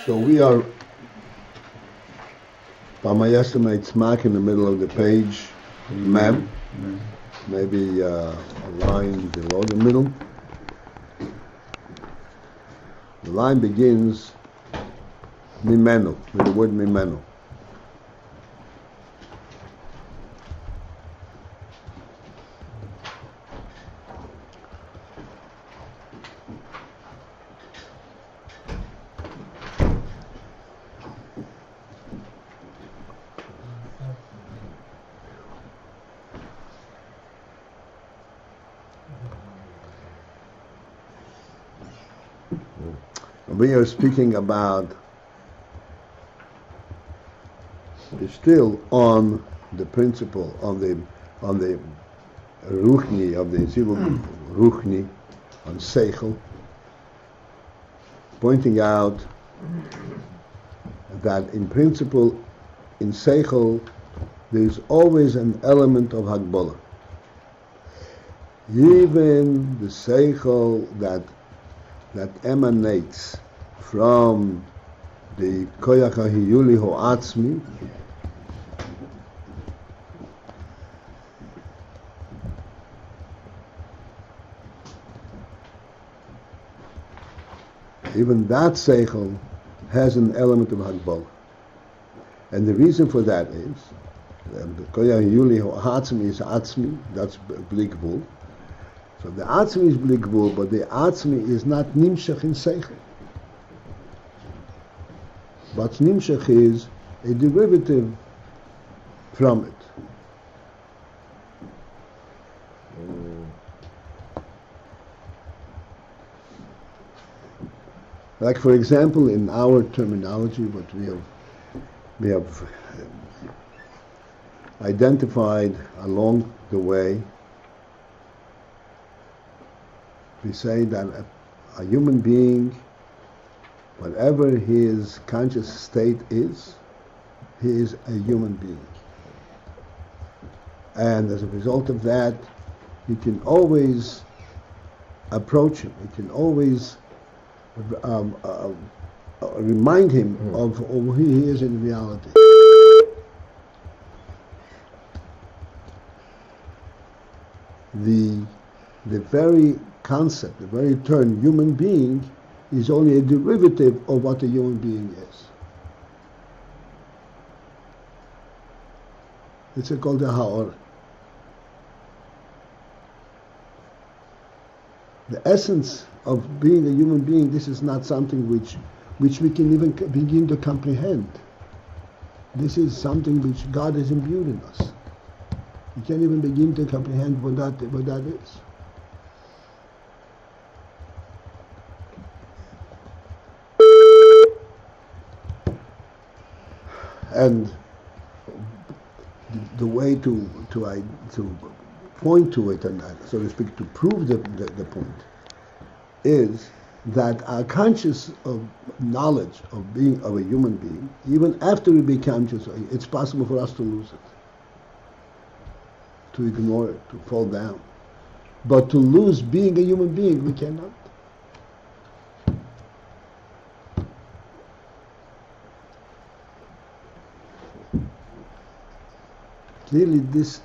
So we are, by my estimate, smack in the middle of the page, mem, maybe a line below the middle. The line begins mimenu, with the word mimenu. We are speaking about, still on the principle, on the ruchni, of the zivug ruchni, on seichel, pointing out that in principle, in seichel, there is always an element of hagbola. Even the seichel that emanates from the koyach hahiyuli ho'atzmi, even that seichel has an element of hagbola. And the reason for that is, the koyach hahiyuli ho'atzmi is atzmi, that's blikvul. So the atzmi is blikvul, but the atzmi is not nimshach in seichel. But nimshach is a derivative from it. Like, for example, in our terminology, what we have identified along the way, we say that a human being, whatever his conscious state is, he is a human being. And as a result of that, you can always approach him, you can always remind him of who he is in reality. The very concept, the very term human being is only a derivative of what a human being is. It's called the ha'or. The essence of being a human being, this is not something which we can even begin to comprehend. This is something which God has imbued in us. You can't even begin to comprehend what that is. And the way to point to it, and so to speak, to prove the point, is that our conscious of knowledge of being of a human being, even after we become conscious, it's possible for us to lose it, to ignore it, to fall down. But to lose being a human being, we cannot. Clearly, this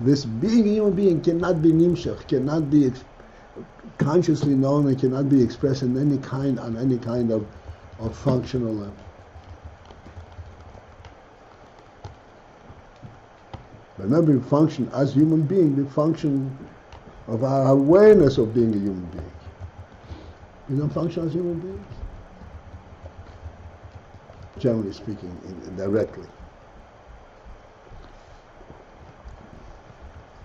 being a human being cannot be nimshach, cannot be consciously known, and cannot be expressed in any kind of functional level. Remember, we function as human beings. We function of our awareness of being a human being. We don't function as human beings, generally speaking, directly.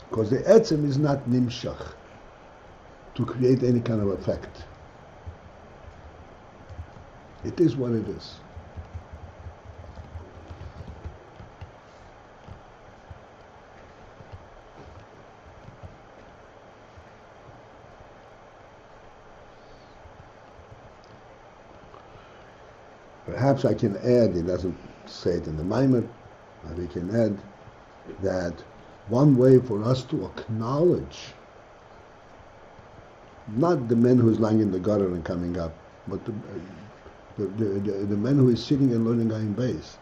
Because the etzem is not nimshach to create any kind of effect. It is what it is. Perhaps I can add, it doesn't say it in the Maimer, but we can add that one way for us to acknowledge not the man who's lying in the gutter and coming up, but the man who is sitting and learning AyinBase.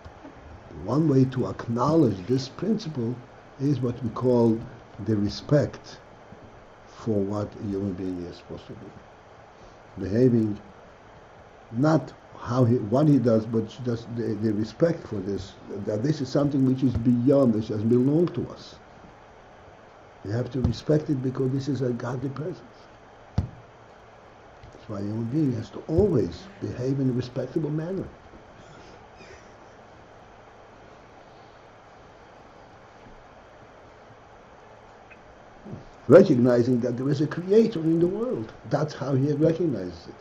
One way to acknowledge this principle is what we call the respect for what a human being is supposed to be. Behaving not what he does, but just the respect for this, that this is something which is beyond, this doesn't belong to us. We have to respect it because this is a godly presence. That's why a human being has to always behave in a respectable manner. Recognizing that there is a creator in the world. That's how he recognizes it.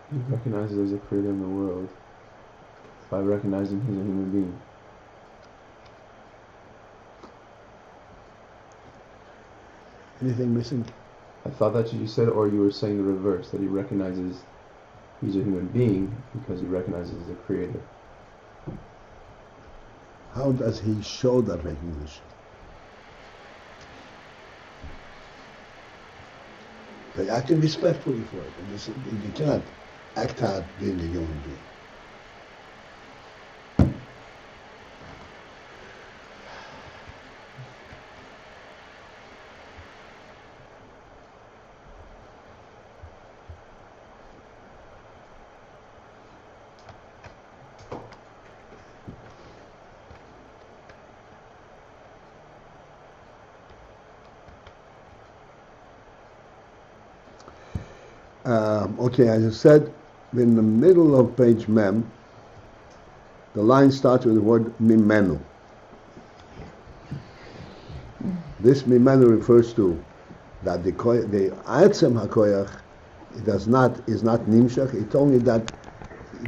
He recognizes there's a creator in the world by recognizing he's a human being. Anything missing? I thought that you said, or you were saying the reverse, that he recognizes he's a human being because he recognizes the creator. How does he show that recognition? By acting respectfully for it. And you cannot act out being a human being. Okay, as I said, in the middle of page Mem, the line starts with the word mimenu. This mimenu refers to that the atzem hakoyach is not nimshach. It's only that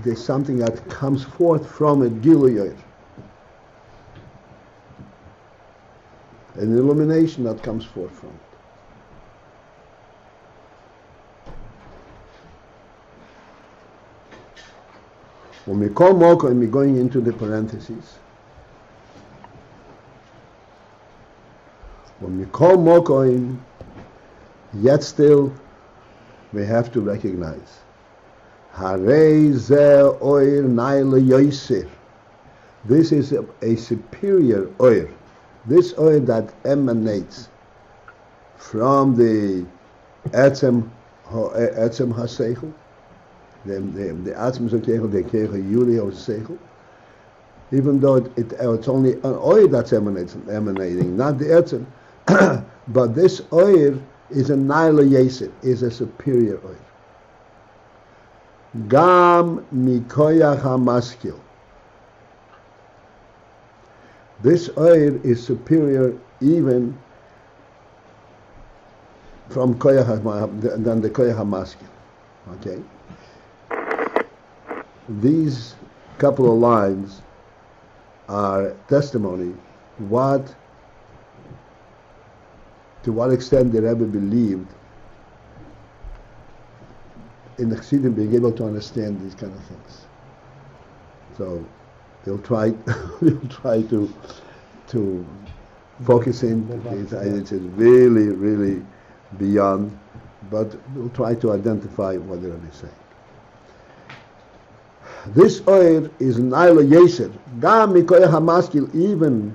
there's something that comes forth from it, giluyot, an illumination that comes forth from it. When we call Moko and we're going into the parentheses, when we call Moko, yet still we have to recognize Harei ze oir naile yoisir. This is a superior oir. This oir that emanates from the etzem haseichel, the atzem zokegel, the kegel yuli of seichel. Even though it's only an oir that's emanating, not the etzem, but this oir is a naile yesir, is a superior oir. Gam mikoyach hamaskil. This oir is superior even from than the koyach hamaskil. Okay. These couple of lines are testimony to what extent the Rebbe believed in the Chassidim being able to understand these kind of things. So they'll try to focus in. It's really, really beyond, but we'll try to identify what the Rebbe is saying. This oir is naila yeser, gam mikoyach hamaskil, even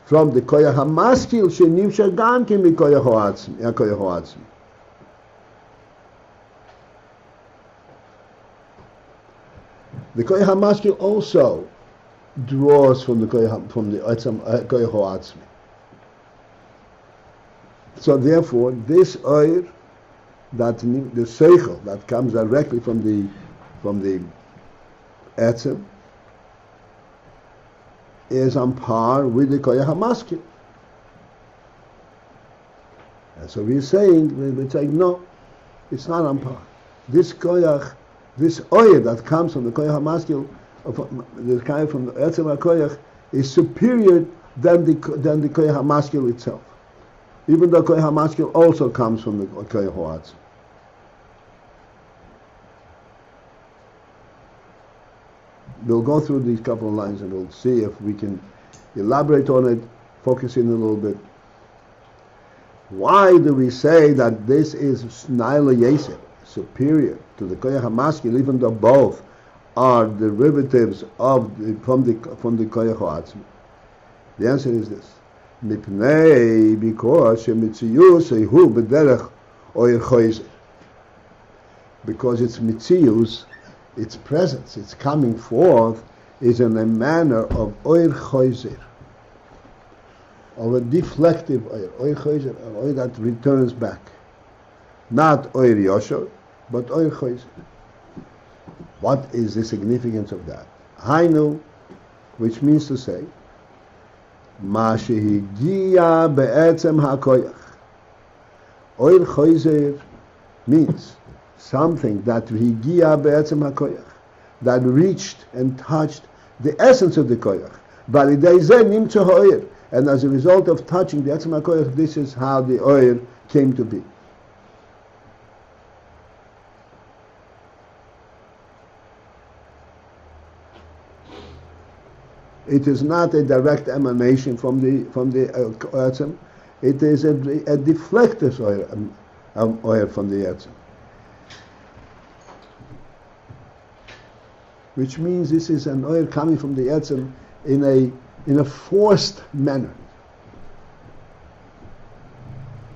from the koyach hamaskil shenimsha gam ki mikoyach hoatzmi. The koyach hamaskil also draws from the koyach hoatzmi. So therefore, this oir, that the seichel that comes directly from the etzem, is on par with the koyach hamaskil. And so we're saying no, it's not on par. This koyach, this oir that comes from the koyach hamaskil, the kind from the etzem hakoyach, is superior than the koyach hamaskil itself. Even though koyach hamaskil also comes from the koyach hoatzim. we'll go through these couple of lines and we'll see if we can elaborate on it, focus in a little bit. Why do we say that this is Naila Yesir, superior to the Koyach HaMaskil, even though both are derivatives from the Koyach HaAtzmi? The answer is this. Mipnei, because Shemitzius Ehu B'derech Oyer Choyzer. Because its Mitzius, its presence, its coming forth, is in a manner of Oyer Choyzer, of a deflective Oyer Choyzer, an Oyer that returns back. Not Oyer Yosher, but Oyer Choyzer. What is the significance of that? Hainu, which means to say, Ma shehigia be'etzem ha'koyach. Oyer Choyzer means something that higia be'etzem ha'koyach, that reached and touched the essence of the koyach. And as a result of touching the etzem ha'koyach, this is how the oyer came to be. It is not a direct emanation from the etzem. It is a deflective oyer from the etzem. Which means this is an oil coming from the etzem in a forced manner.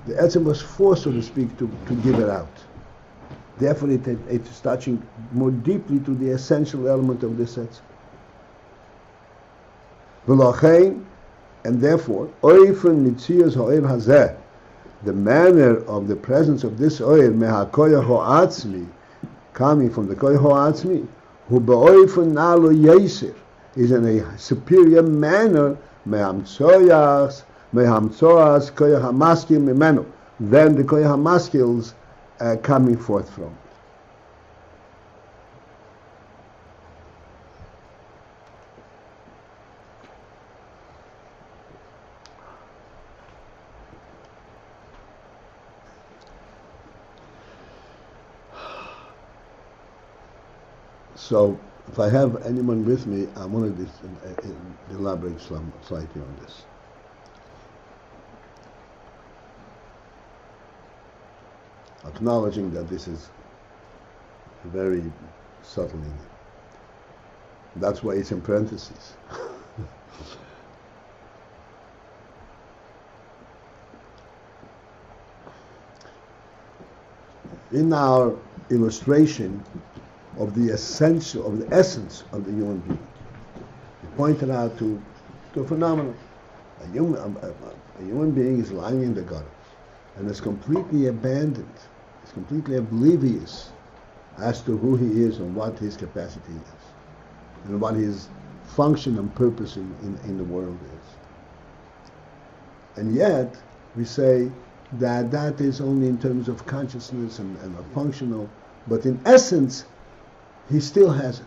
The etzem was forced, so to speak, to give it out. Therefore, it is touching more deeply to the essential element of this etzem. And therefore, oifen mitzias ha'oil hazeh, the manner of the presence of this oil mehakoyach ha'atzmi, coming from the koyach ha'atzmi, who be'oifen nalo yesir, is in a superior manner mehamtsoas koyach hamaskil mimenu, than the koyach hamaskils coming forth from it. So, if I have anyone with me, I want to elaborate slightly on this. Acknowledging that this is very subtle. That's why it's in parentheses. In our illustration of the essence of the human being, we pointed out to a phenomenon. A human being is lying in the gutter and is completely abandoned, is completely oblivious as to who he is and what his capacity is, and what his function and purpose in the world is. And yet, we say that is only in terms of consciousness and functional, but in essence, he still has it.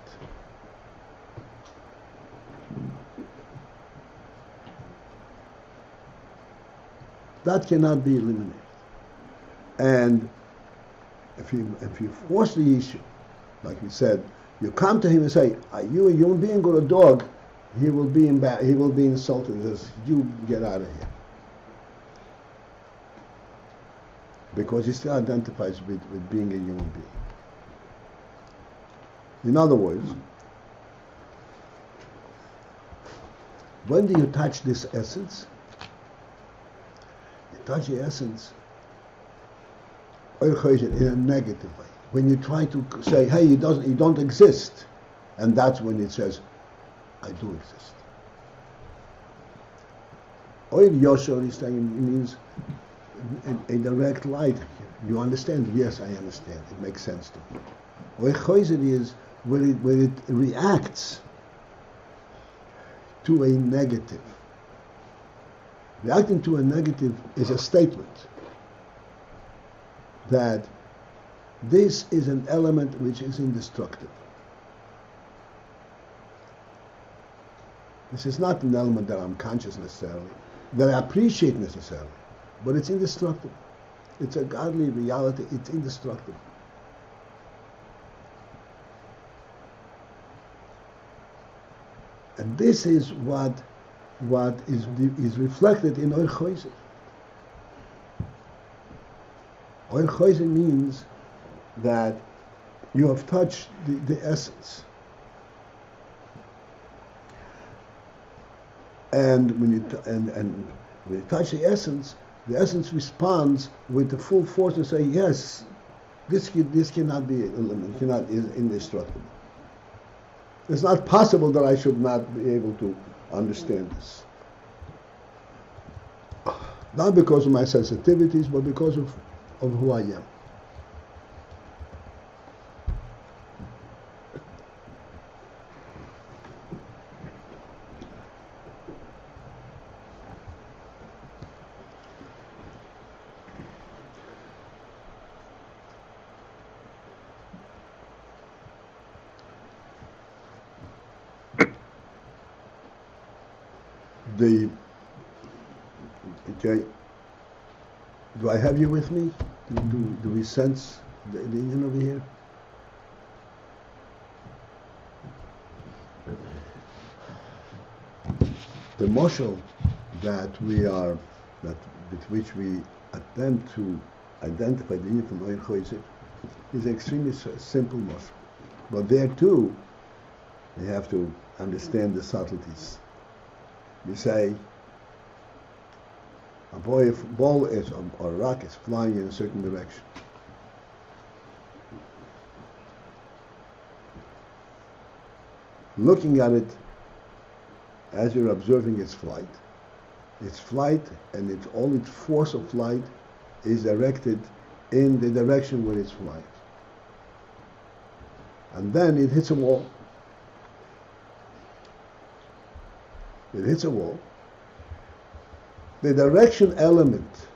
That cannot be eliminated. And if you force the issue, like we said, you come to him and say, "Are you a human being or a dog?" He will be insulted and says, "You get out of here," because he still identifies with being a human being. In other words, when do you touch this essence? You touch the essence in a negative way. When you try to say, "Hey, he don't exist," and that's when it says, "I do exist." Oil Yosher is saying it means a direct light. You understand? Yes, I understand. It makes sense to me. Oil Choizer is where it reacts to a negative. Reacting to a negative is a statement that this is an element which is indestructible. This is not an element that I'm conscious necessarily, that I appreciate necessarily, but it's indestructible. It's a godly reality, it's indestructible. And this is what is reflected in Oir Choizer. Oir Choizer means that you have touched the essence. And when you touch the essence responds with the full force and say, yes, this cannot be eliminated, is indestructible. It's not possible that I should not be able to understand this. Not because of my sensitivities, but because of who I am. Okay, do I have you with me? Do we sense the Indian over here? The moshel with which we attempt to identify the Indian from Oyer Choizer is an extremely simple moshel. But there too, we have to understand the subtleties. We say, a ball is, or a rock is flying in a certain direction. Looking at it as you're observing its flight and all its force of flight is directed in the direction where it's flying. And then it hits a wall. It hits a wall. The direction element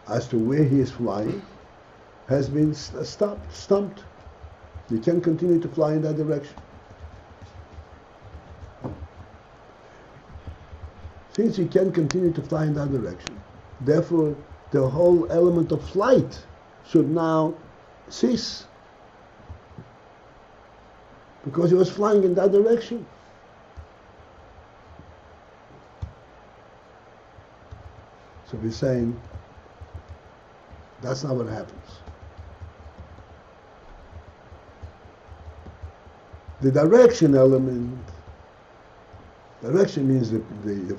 as to where he is flying has been stumped. You can't continue to fly in that direction. Since you can't continue to fly in that direction, therefore the whole element of flight should now cease. Because he was flying in that direction. So we're saying that's not what happens. The direction element, direction means the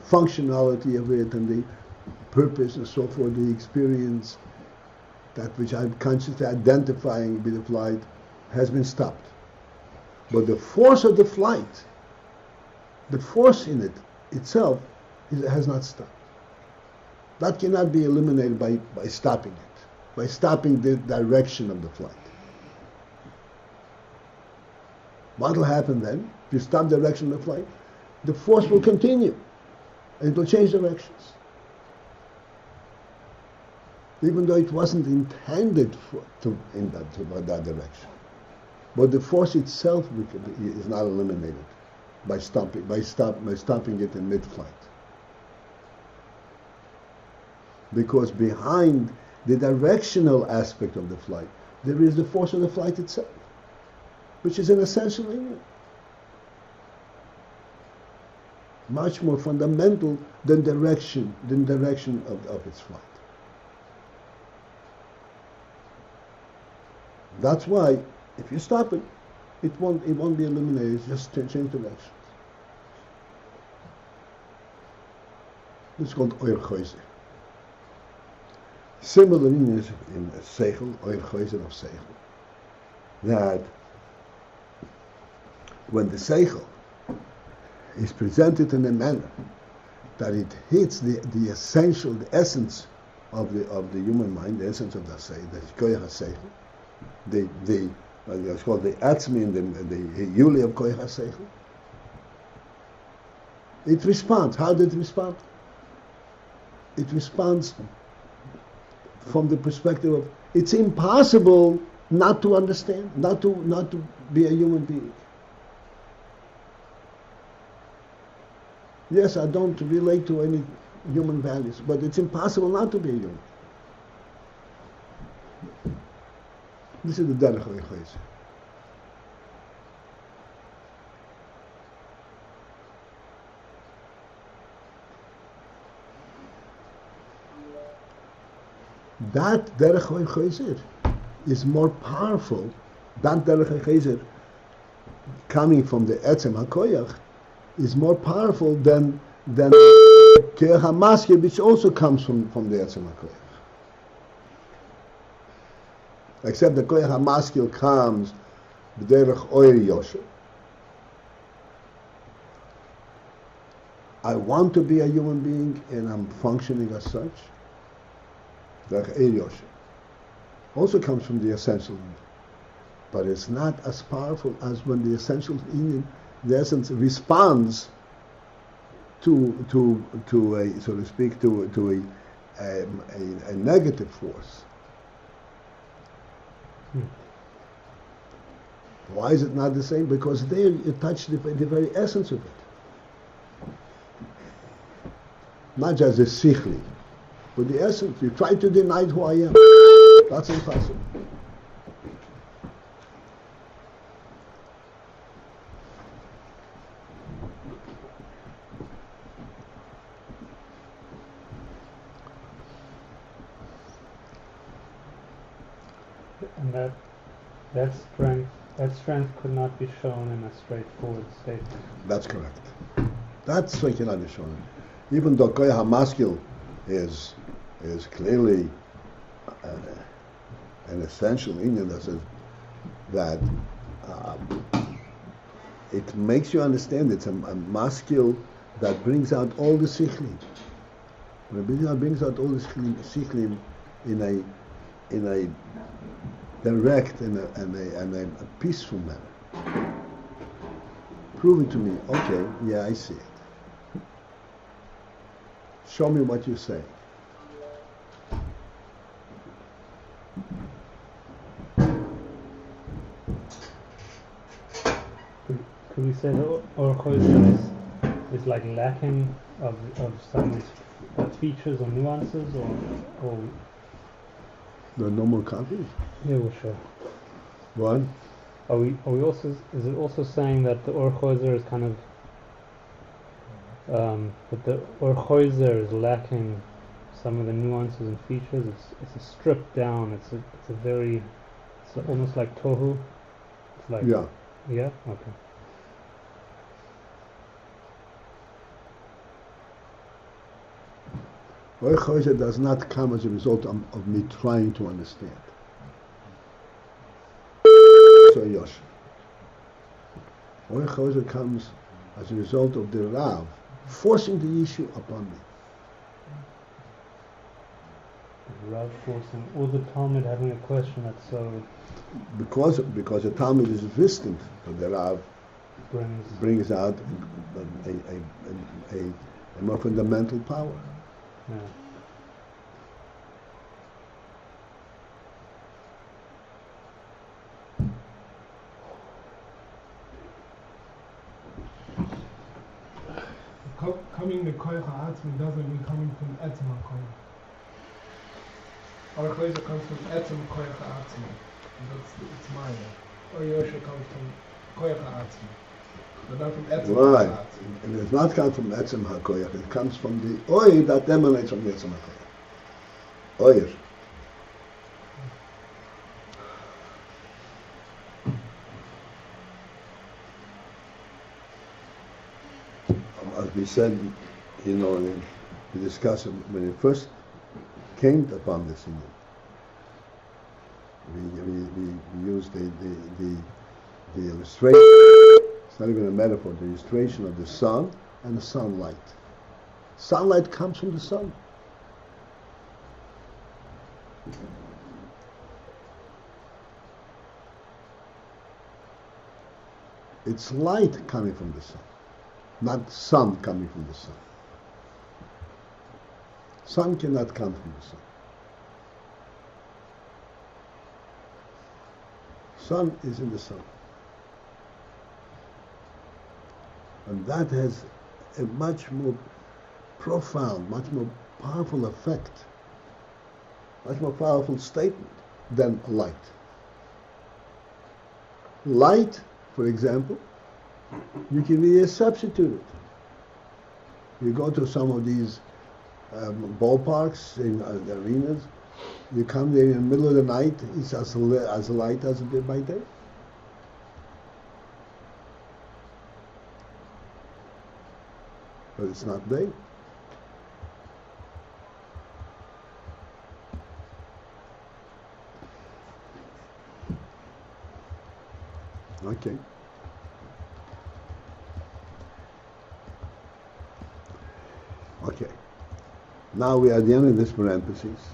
functionality of it and the purpose and so forth, the experience, that which I'm consciously identifying with the flight, has been stopped. But the force of the flight, the force in it itself, has not stopped. That cannot be eliminated by stopping it, by stopping the direction of the flight. What will happen then? If you stop the direction of the flight, the force will continue, and it will change directions. Even though it wasn't intended in that direction. But the force itself is not eliminated by stopping it in mid-flight. Because behind the directional aspect of the flight, there is the force of the flight itself, which is an essential element. Much more fundamental than direction of its flight. That's why, if you stop it, it won't be eliminated. It's just change directions. This is called Oyer Choizer. Similar in Seichel, Oyer Choizer of Seichel, that when the Seichel is presented in a manner that it hits the essential, the essence of the human mind, the essence of the Koyach HaSeichel, it's called the Atzmi and the Yuli of Koyach HaSeichel, it responds. How did it respond? It responds from the perspective of it's impossible not to understand, not to be a human being. Yes, I don't relate to any human values, but it's impossible not to be a human. This is the Derech HaChoizer. that derech choizer is more powerful. That derech choizer coming from the etzem hakoyach is more powerful than koyach hamaskil, which also comes from the etzem hakoyach. Except the koyach hamaskil comes b'derech oir yosher. I want to be a human being and I'm functioning as such. Derech oir yosher also comes from the essential union, but it's not as powerful as when the essential union, the essence, responds to a, so to speak, to a negative force. Why is it not the same? Because there you touch the very essence of it. Not just the sichli, but the essence. You try to deny who I am. That's impossible. And that strength could not be shown in a straightforward statement. That's correct. That's what cannot be shown. Even though koyach hamaskil is clearly an essential Indian that says that it makes you understand it's a maskil that brings out all the sichlim. When it brings out all the sichlim in a direct and a peaceful manner. Prove it to me. Okay, yeah, I see it. Show me what you say. Could we say that Or Choizer is like lacking of some features or nuances, or The normal copies? yeah, well, sure. What? Are we also, is it also saying that the Or Choizer is kind of that the Or Choizer is lacking some of the nuances and features? It's a stripped down. It's almost like tohu. It's like Yeah. Yeah. Okay. Or Choizer does not come as a result of me trying to understand. So Yosh. Or Choizer comes as a result of the Rav forcing the issue upon me. Rav forcing, or the Talmud having a question that's so Because the Talmud is resistant to the Rav brings out a more fundamental power. yeah. Coming the koyach ha'atzmi doesn't mean coming from etzem ha'koyach. Or choizer comes from etzem koyach ha'atzmi. It's mine. Or Yosha comes from koyach ha'atzmi. But not from etzem Right. ha'atzmi. And it does not come from Etzem HaKoyach. It comes from the oil that emanates from the Etzem HaKoyach. Oil. As we said, we discussed when it first came upon this, we used the illustration. It's not even a metaphor. The illustration of the sun and the sunlight. Sunlight comes from the sun. It's light coming from the sun, not sun coming from the sun. Sun cannot come from the sun. Sun is in the sun. And that has a much more profound, much more powerful effect, much more powerful statement than light. Light, for example, you can really substitute it. You go to some of these ballparks in arenas, You come there in the middle of the night, it's as light as it is by day. But it's not day. Okay. Okay. Now we are at the end of this parenthesis.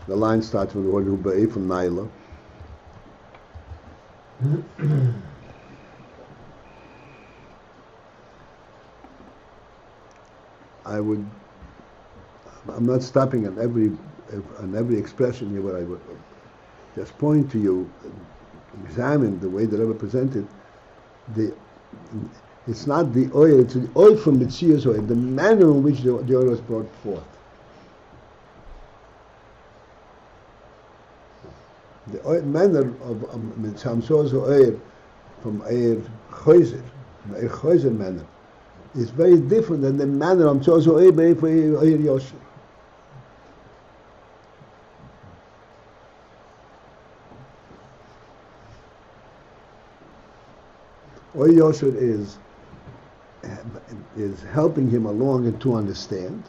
The line starts with the word Hubei from Naila. I'm not stopping on every expression here, but I would just point to you, examine the way the Rebbe presented it's not the oil, it's the oil from the Tzias oil, the manner in which the oil was brought forth. The oil, manner of Mitzhamso's oil from Eir Choizer manner is very different than the manner of Mitzhamso's oil for Eir Yosher. Oil Yosher is helping him along and to understand.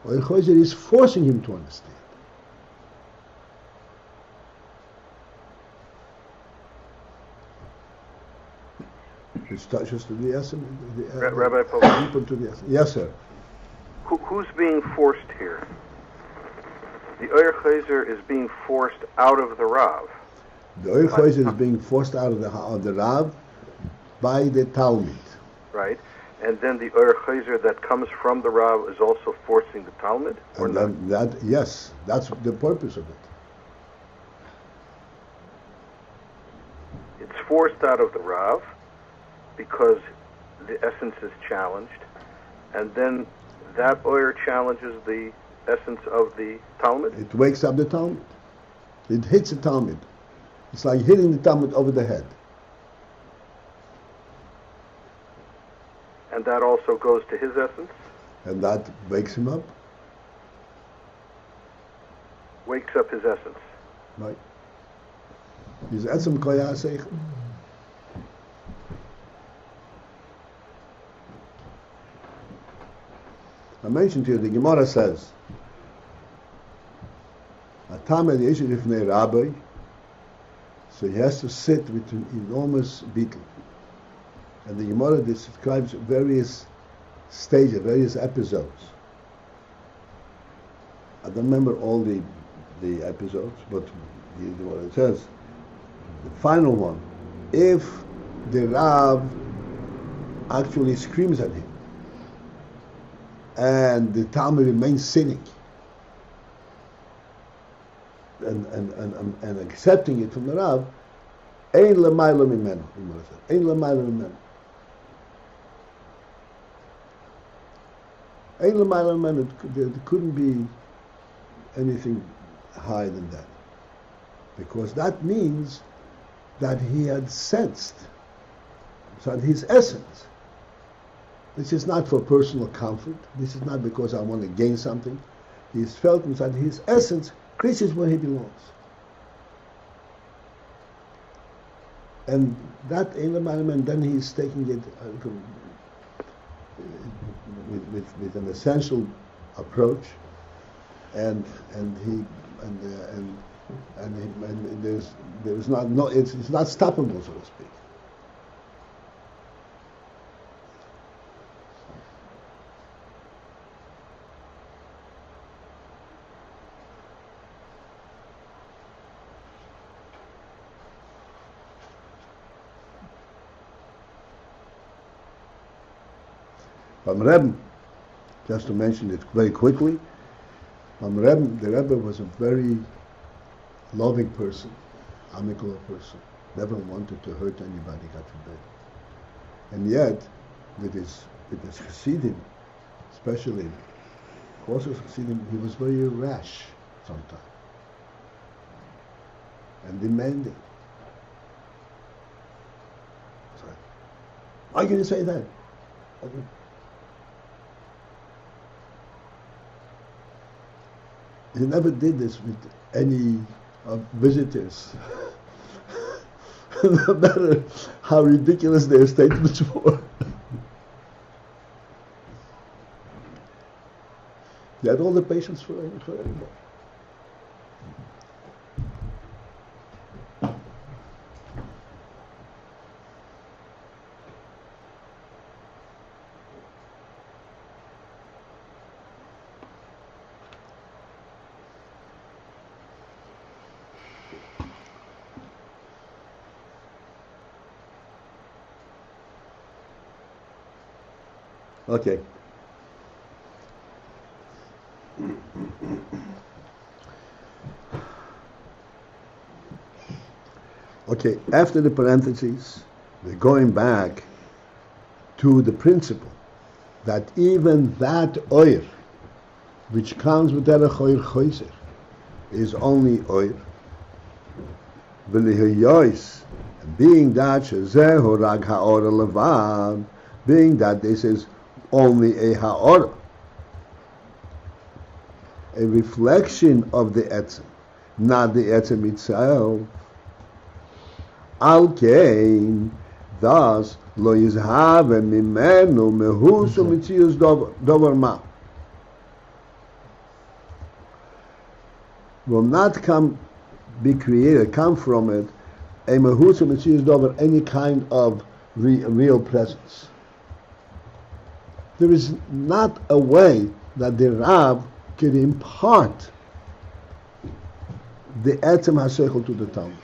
Oil Choizer is forcing him to understand. It touches to the essence. Rabbi Paltiel. Deeper to the essence. Yes, sir. Who's being forced here? The Oyer Chazer is being forced out of the Rav. The Oyer Chazer is being forced out of the Rav by the Talmud. Right. And then the Oyer Chazer that comes from the Rav is also forcing the Talmud? Or and not? Yes, that's the purpose of it. It's forced out of the Rav because the essence is challenged, and then that Oyer challenges the essence of the Talmud? It wakes up the Talmud. It hits the Talmud. It's like hitting the Talmud over the head. And that also goes to his essence? And that wakes him up. Wakes up his essence. Right. His etzem koyah seichel. I mentioned to you, the Gemara says, Atam el yeshiv ifnei rabbi, so he has to sit with an enormous beetle. And the Gemara describes various stages, various episodes. I don't remember all the episodes, but what it says, the final one, if the Rav actually screams at him, and the Talmud remains sitting and accepting it from the Rav, Ein l'mayla mimenu, Ein l'mayla mimenu. Ein l'mayla mimenu, there couldn't be anything higher than that. Because that means that he had sensed, so his essence. This is not for personal comfort. This is not because I want to gain something. He's felt inside his essence, this is where he belongs. And that and then he's taking it with an essential approach, and there's not it's not stoppable, so to speak. Rebbe, just to mention it very quickly, the Rebbe was a very loving person, amicable person, never wanted to hurt anybody, God forbid. And yet, with his Chassidim, especially also Chassidim, he was very rash sometimes and demanding. Sorry. How can you say that? He never did this with any visitors. No matter how ridiculous their statements were. He had all the patience for anyone. Okay. Okay, after the parentheses, we're going back to the principle that even that oir, which comes with derech oir choiser, is oir. V'lihayois, being that shezehu rag ha'or levad, being that this is only a ha'or, a reflection of the etzem, not the etzem itself. Al kein, thus lo yizhave mimenu mehusu mitzius dover ma. Will not come from it, a mehusu mitzius dover, any kind of real presence. There is not a way that the Rav can impart the etzem haseichel to the Talmud.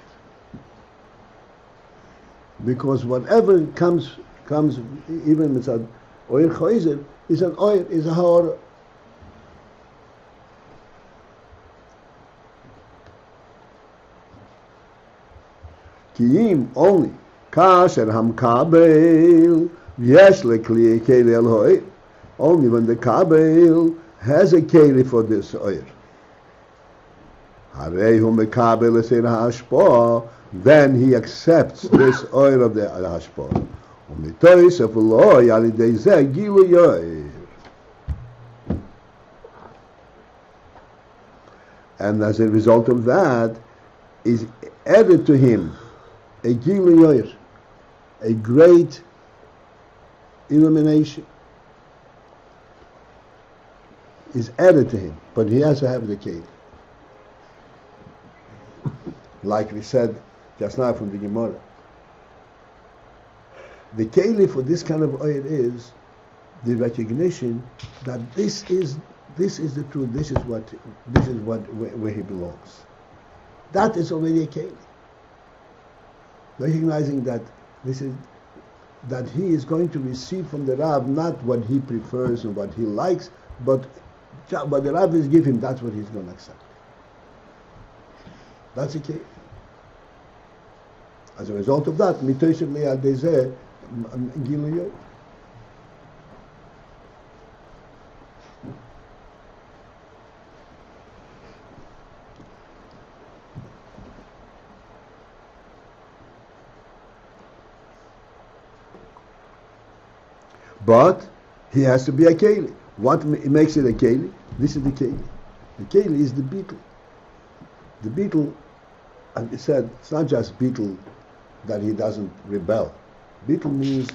Because whatever comes even with an oir choizer, is an oir, is a haor. Kiyim only kasher hamkabel yesh lekli keli el hoir. Only when the kabel has a keli for this oir. Harehu mekabel esir hashpo. Then he accepts this oil of the hashpah. And as a result of that, is added to him a gilu, a great illumination. Is added to him, but he has to have the keli. Like we said just now from the Gemara. The keli for this kind of oil is the recognition that this is the truth. This is where he belongs. That is already a keli. Recognizing that he is going to receive from the Rav not what he prefers and what he likes, but what the Rav is giving him. That's what he's going to accept. That's a keli. As a result of that, mitoshim li'ad dezeh gilu. But he has to be a keli. What makes it a keli? This is the keli. The keli is the beetle. The beetle, and it said, it's not just beetle that he doesn't rebel. Beetle means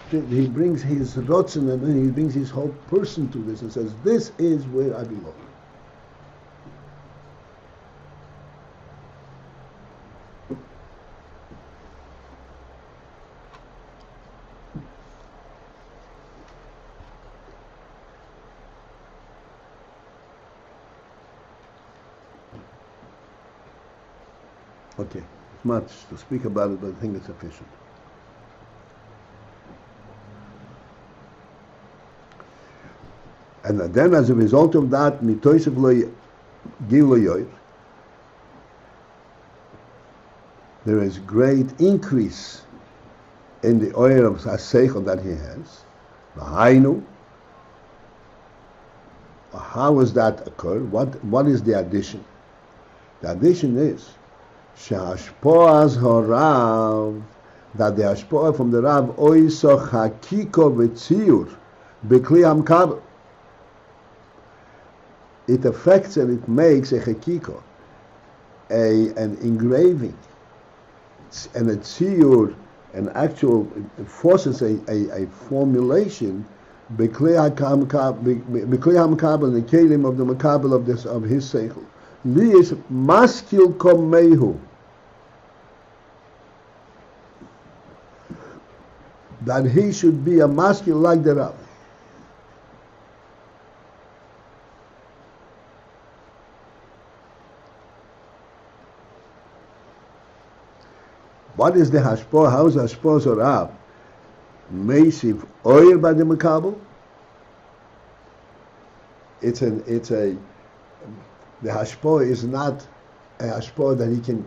he brings his rotzen and he brings his whole person to this and says, this is where I belong. Okay, it's much to speak about it, but I think it's sufficient. And then as a result of that, mitoysev lo gilu yoir, there is great increase in the oil of haseichel that he has. V'hainu, how does that occur? What is the addition? The addition is Shehashpoas horav, that the hashpoah from the Rav oiso hakiko v'tziur b'kli hamkabel, it affects and it makes a chekiko, an engraving, and a tziyur, an actual, it forces a formulation, b'klei hamkabel, the kelim of the makabel of his seichel. Li is maskil komehu, that he should be a maskil like the Rav. What is the hashpah? How is hashpah so Rav? Meisiv oil by the makabel. The hashpah is not a hashpah that he can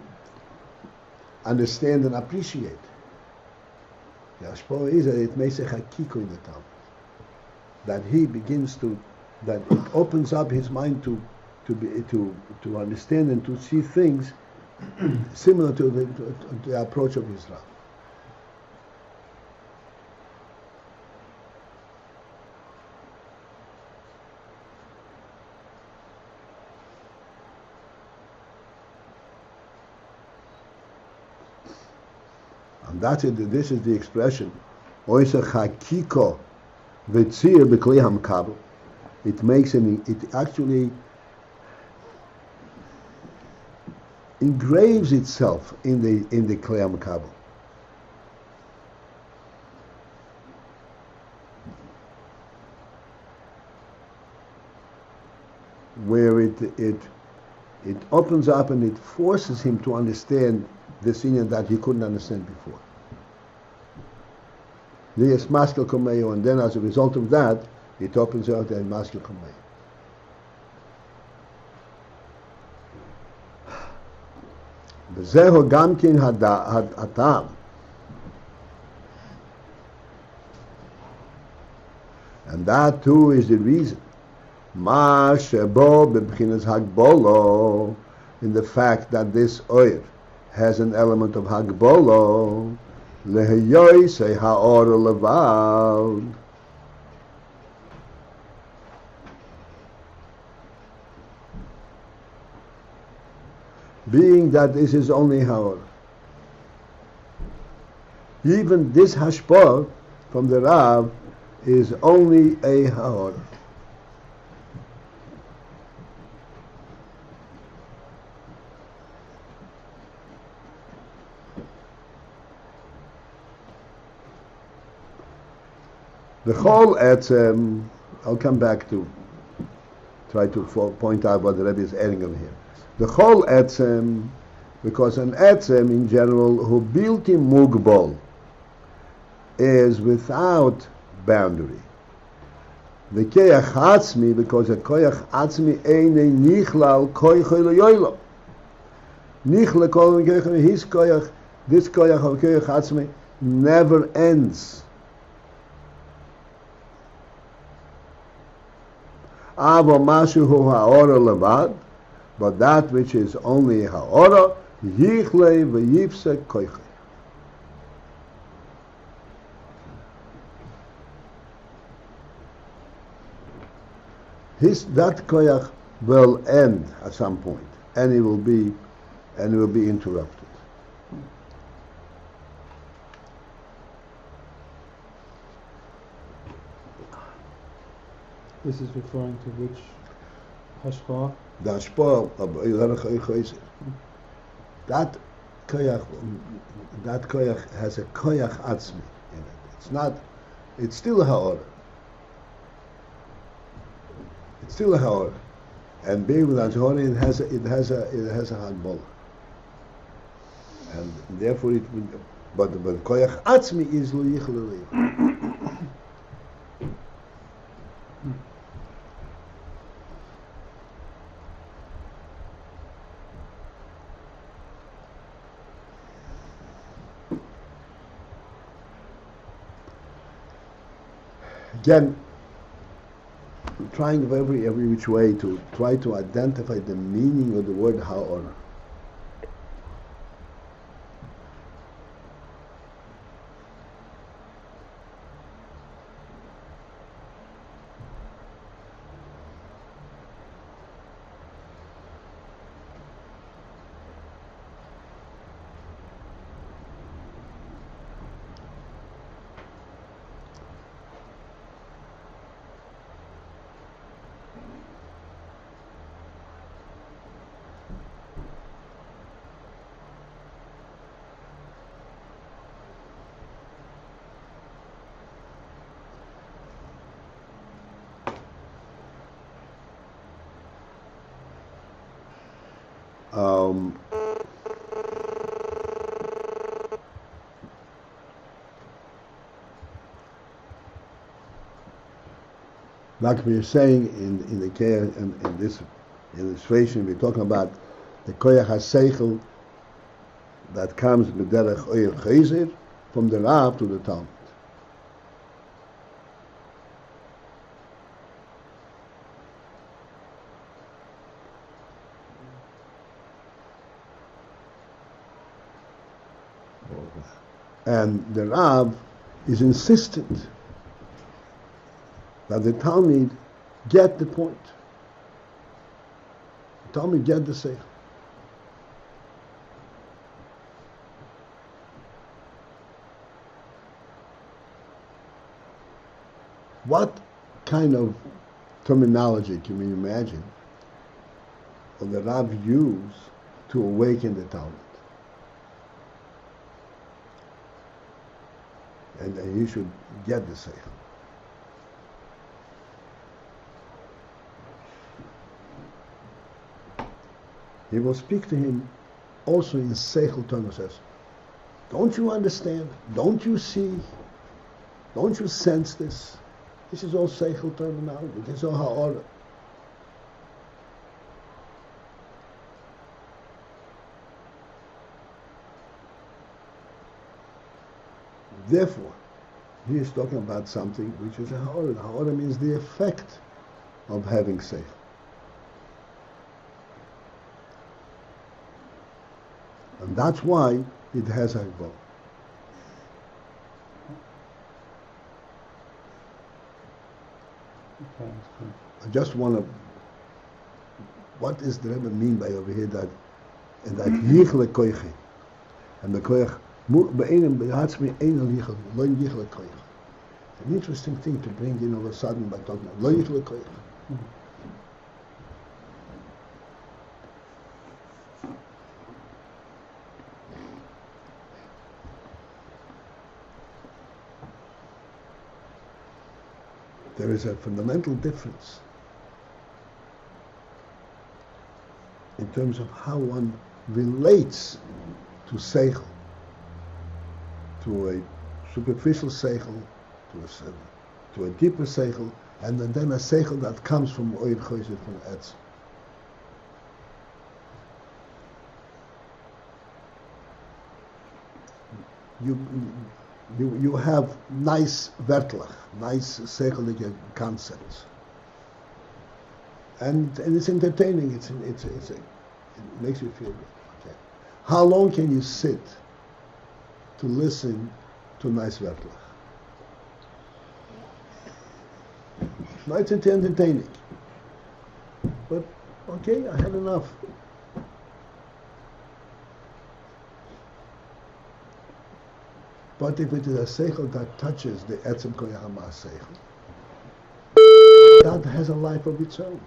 understand and appreciate. The hashpah is that it makes a hakiko in the town. That he begins to, that it opens up his mind to understand and to see things similar to the approach of Israel. And this is the expression. Oisa hakiko v'tzir b'klei hamkabel. It makes it actually engraves itself in the klei hamkabel. Where it opens up and it forces him to understand the senior that he couldn't understand before. Lias maskil komeyo, and then as a result of that, it opens out and maskil komeyo. B'zeho gamkin hatam. And that too is the reason. Ma shebo b'bchinas hagbolo, in the fact that this oil has an element of hagbolo, leheyoisei ha'or levad. Being that this is only ha'or. Even this hashpah from the Rav is only a ha'or. The whole etzem, I'll come back to try to point out what the Rebbe is adding on here. The whole etzem, because an etzem in general, who built in mugbol, is without boundary. The koyach atzmi, because a koyach atzmi eine nichlal koyach yoylo. Nichlal koyach, his koyach, this koyach of koyach atzmi never ends. Avo mashu hu ha'ora levad, but that which is only ha'ora, yichle v'yipse koiche. That koyach will end at some point, and it will be interrupted. This is referring to which hashpah? The hashpah of Eilach. That koyach has a koyach atzmi in it. It's still a ha'or. It's still a ha'or. And being with ha'or, it has a hadbol. And therefore but koyach atzmi is lo yichle. Again, I'm trying every which way to try to identify the meaning of the word ha'or. like we are saying in the in this illustration, we're talking about the koyach haseichel that comes with derech oyer chayzer from the Rav to the Talmud. And the Rav is insistent that the Talmud get the point. The Talmud get the seichel. What kind of terminology can we imagine will the Rav use to awaken the Talmud? And he should get the seichel. He will speak to him also in seichel terms. Says, don't you understand? Don't you see? Don't you sense this? This is all seichel terminology. This is all ha'orah. Therefore, he is talking about something which is a ha'orah. Ha'orah means the effect of having seichel. And that's why it has hagbah. Okay, I just want to. What does the Rebbe mean by over here that yichle koiche and the koich be'enem be'hatzmi ein yichle lo yichle koich. An interesting thing to bring in all of a sudden by talking about lo yichle koich. There is a fundamental difference in terms of how one relates to seichel, to a superficial seichel, to a deeper seichel, and then a seichel that comes from oyer choyzer, from etz. You have nice vertlach, nice seichelige concepts, and it's entertaining. It makes you feel good. Okay. How long can you sit to listen to nice vertlach? No, it's entertaining, but okay, I had enough. But if it is a seichel that touches the etzem koyach ha'mas seichel, that has a life of its own.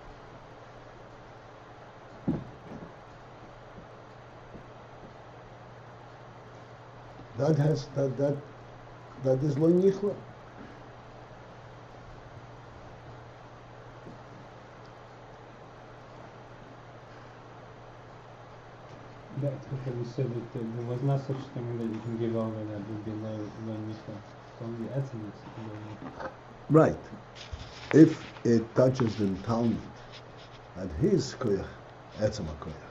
That is lo nichla. That's because you said that there was not such thing that you can give over that would be low nishla. It's only essence. Right. If it touches the Talmud, and his koyach, etzem koyach.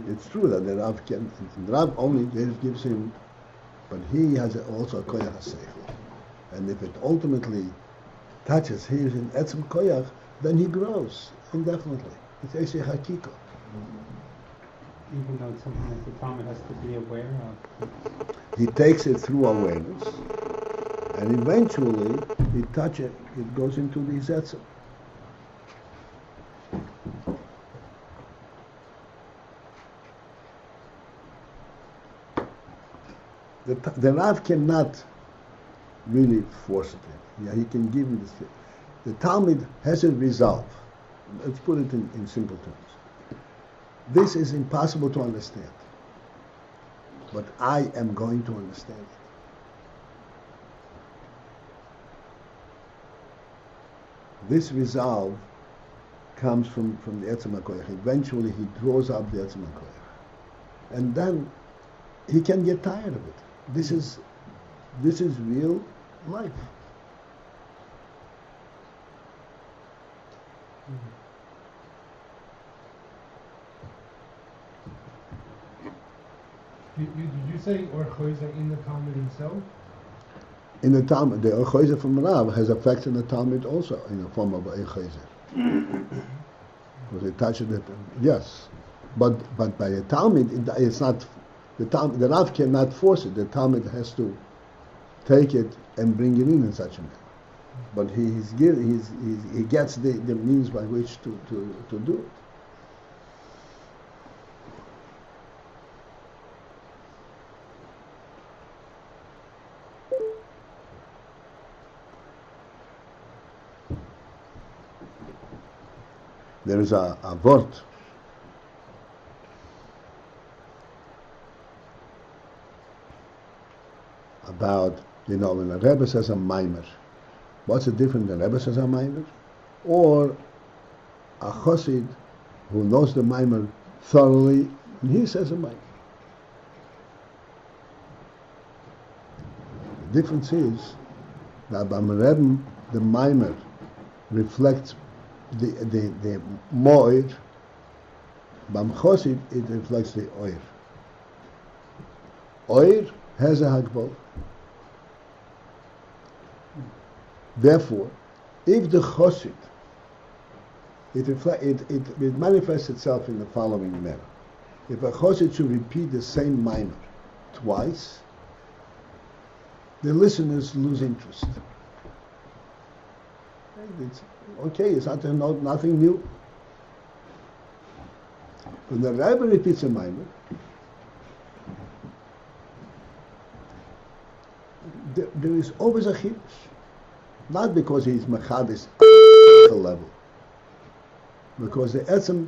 It's true that the Rav can. The Rav only gives him, but he has also a koyach seichel. And if it ultimately touches his in etzem koyach, then he grows indefinitely. It's Esei Hakiko. Even though it's something that the Talmud has to be aware of. He takes it through awareness, and eventually it goes into the etzem. The Rav cannot really force it in. Yeah, he can give you this. The Talmud has a resolve. Let's put it in simple terms. This is impossible to understand, but I am going to understand it. This resolve comes from the Etzem HaKoyach. Eventually he draws up the Etzem HaKoyach. And then he can get tired of it. This is real life. Did you say Or Choyze in the Talmud himself? In the Talmud, the Or Choyze from Rav has effect in the Talmud also in the form of Or Choyze. Because they touch it, yes. But by the Talmud, it's not, the Rav cannot force it. The Talmud has to take it and bring it in such a manner. But he gets the means by which to do it. There is a word about, when a Rebbe says a mimer, what's the difference when a Rebbe says a mimer? Or a Chosid who knows the mimer thoroughly, and he says a mimer. The difference is that by Rebbe, the mimer reflects the moir. Bam Chosid, it reflects the oir. Oir has a hagbal. Therefore, if the Chosid, it manifests itself in the following manner. If a Chosid should repeat the same mimer twice, the listeners lose interest. It's nothing new. When the Rebbe repeats a mimer, there is always a chiddush. Not because he's machadis at the level, because the etzem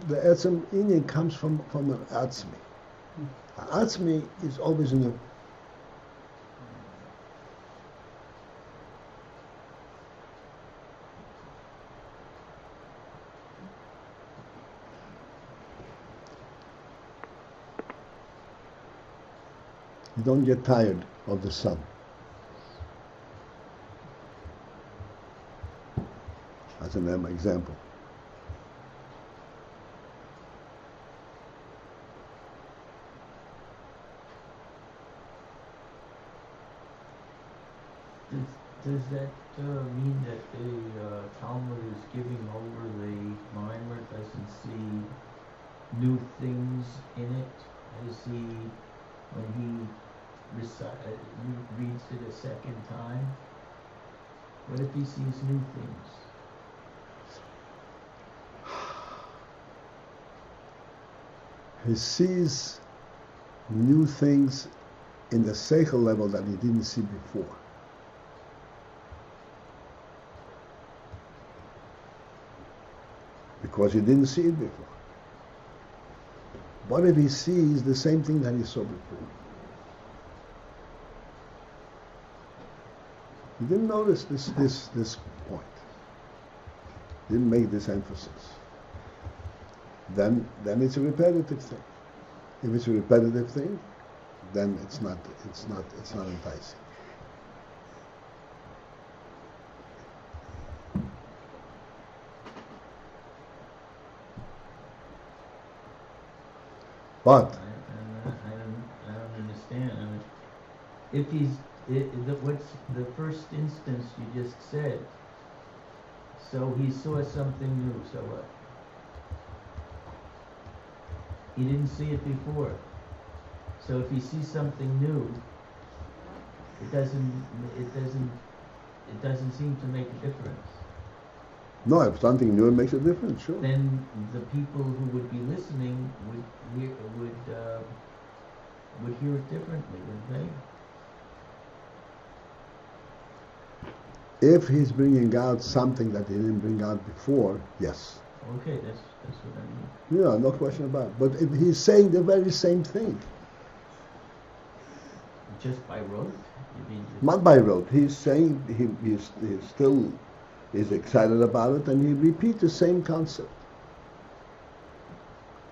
inyan comes from an atzmi. An atzmi is always new. You don't get tired of the sun. As an example. Does that mean that the Talmud is giving over the mimer, doesn't see new things in it? As he, when he reads it a second time? What if he sees new things? He sees new things in the seichel level that he didn't see before. Because he didn't see it before. What if he sees the same thing that he saw before? He didn't notice this point. Didn't make this emphasis. Then it's a repetitive thing. If it's a repetitive thing, then it's not enticing. But I don't understand. I mean, if what's the first instance you just said? So he saw something new. So what? He didn't see it before. So if he sees something new, it doesn't seem to make a difference. no, if something new makes a difference, sure. Then the people who would be listening would hear it differently, wouldn't they? If he's bringing out something that he didn't bring out before, yes. Okay, that's what I mean. Yeah, no question about it. But if he's saying the very same thing. Just by rote? You mean Not by rote. He's saying he's still is excited about it, and he repeats the same concept.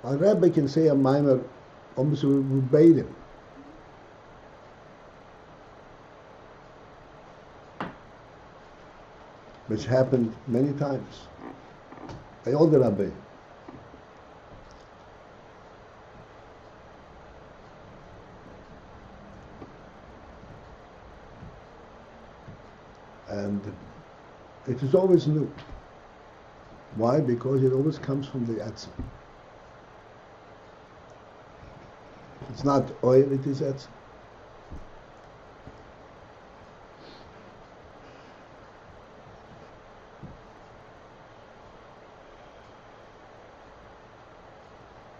A Rebbe can say a mimer almost verbatim. Which happened many times. By all the Rabbi. And it is always new. Why? Because it always comes from the Etzem. It's not oil, it is Etzem.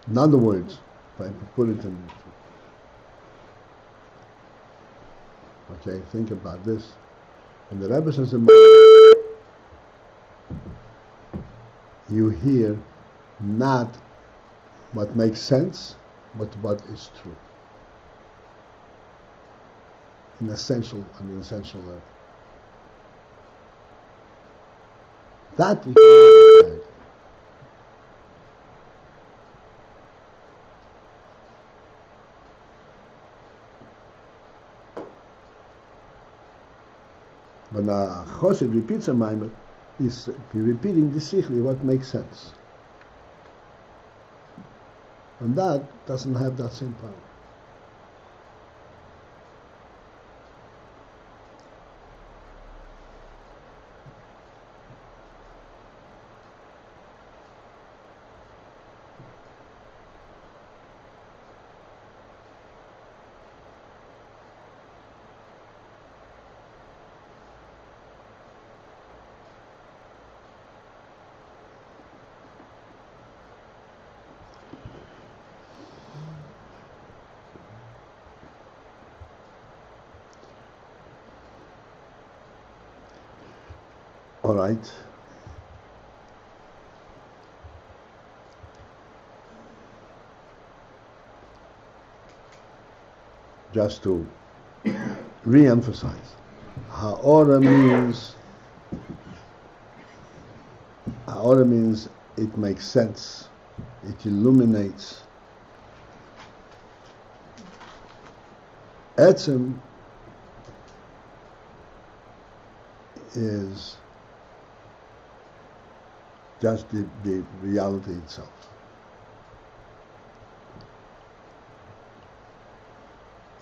In other words, if I put it in, okay, think about this. And the Rebbe says, you hear not what makes sense, but what is true. On an essential level. That we can understand. When a Chosed repeats a Maimer, is repeating the Sichli, what makes sense. And that doesn't have that same power. All right. Just to re-emphasize, ha'ora means it makes sense, it illuminates. Etzem is just the reality itself.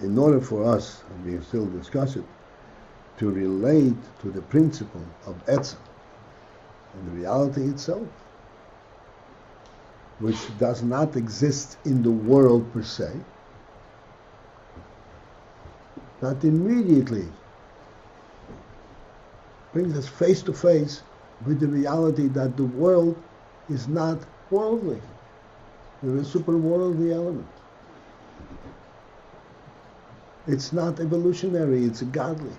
In order for us, and we still discuss it, to relate to the principle of Etzem and the reality itself, which does not exist in the world per se, that immediately brings us face to face with the reality that the world is not worldly. There is a super-worldly element. It's not evolutionary, it's godly.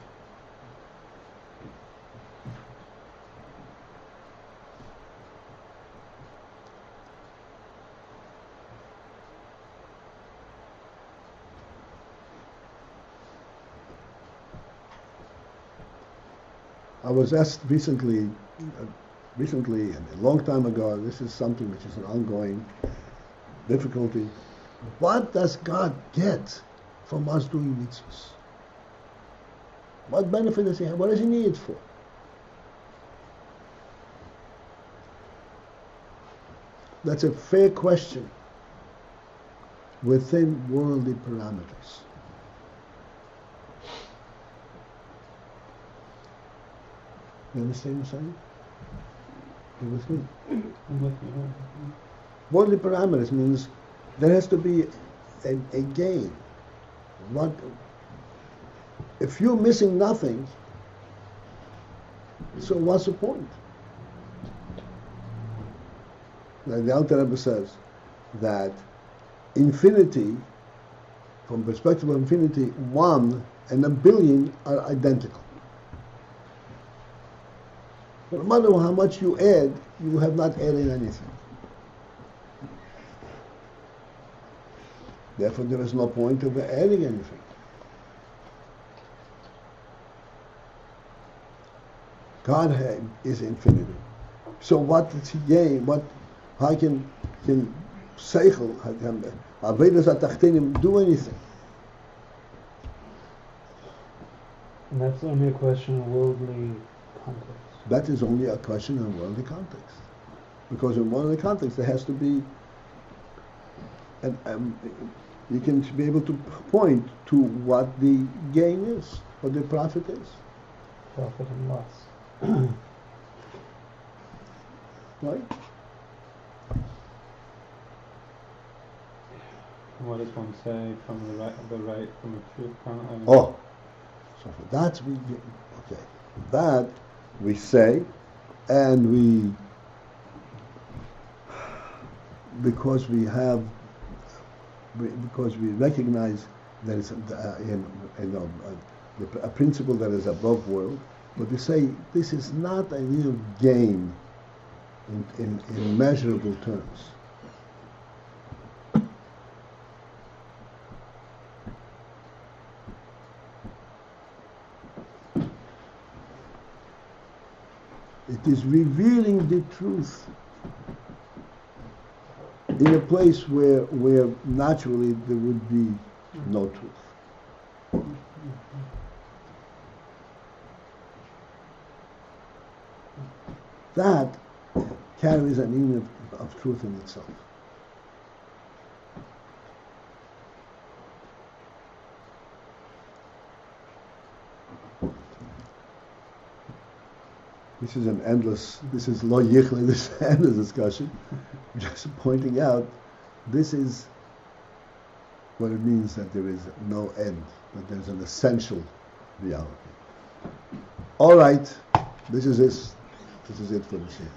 I was asked recently, and a long time ago, this is something which is an ongoing difficulty. What does God get from us doing mitzvahs? What benefit does He have? What does He need it for? That's a fair question within worldly parameters. You understand what I'm saying? You with me? I'm with you. Worldly parameters means there has to be a gain. What if you're missing nothing? So what's the point? Like the Alter Rebbe says that infinity, from perspective of infinity, 1 and a billion are identical. No matter how much you add, you have not added anything. Therefore, there is no point of adding anything. God is infinity. So what does He gain? How can seichel, Avedas atachtenim do anything. And that's only a question of worldly context. That is only a question in worldly context. Because in worldly context there has to be, and you can be able to point to what the gain is, what the profit is. Profit and loss. Right? What does one say from the right from a truth point? Oh, so for that we okay. That we say, and we because we recognize there is a principle that is above world, but we say this is not a real gain in measurable terms. It is revealing the truth in a place where naturally there would be no truth. That carries an meaning of truth in itself. This is lo yichle, this is an endless discussion. Just pointing out, this is what it means that there is no end, that there's an essential reality. All right, this is it for this year.